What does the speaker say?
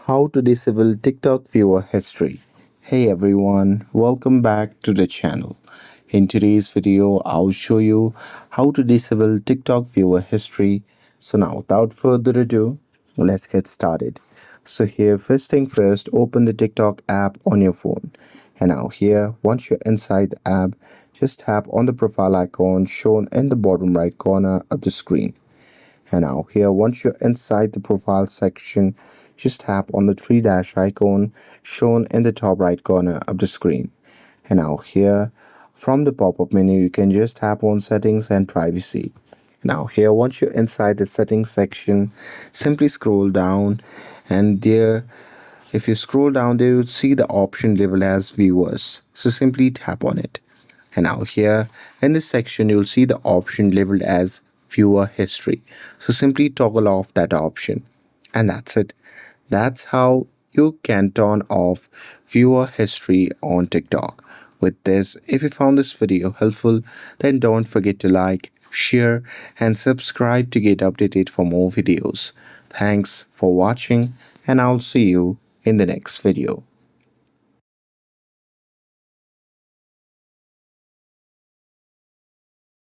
How to disable TikTok viewer history. Hey everyone, welcome back to the channel. In today's video, I'll show you how to disable TikTok viewer history. So now without further ado, let's get started. So here, first thing first, open the TikTok app on your phone. And now here, once you're inside the app, just tap on the profile icon shown in the bottom right corner of the screen. And now here, once you're inside the profile section, just tap on the three dash icon shown in the top right corner of the screen. And now here, from the pop-up menu, you can just tap on settings and privacy. Now here, once you're inside the settings section, simply scroll down, and there, if you scroll down there, you'll see the option labeled as viewers. So simply tap on it. And now here in this section, you'll see the option labeled as viewer history. So simply toggle off that option. And that's it. That's how you can turn off viewer history on TikTok. With this, if you found this video helpful, then don't forget to like, share, and subscribe to get updated for more videos. Thanks for watching, and I'll see you in the next video.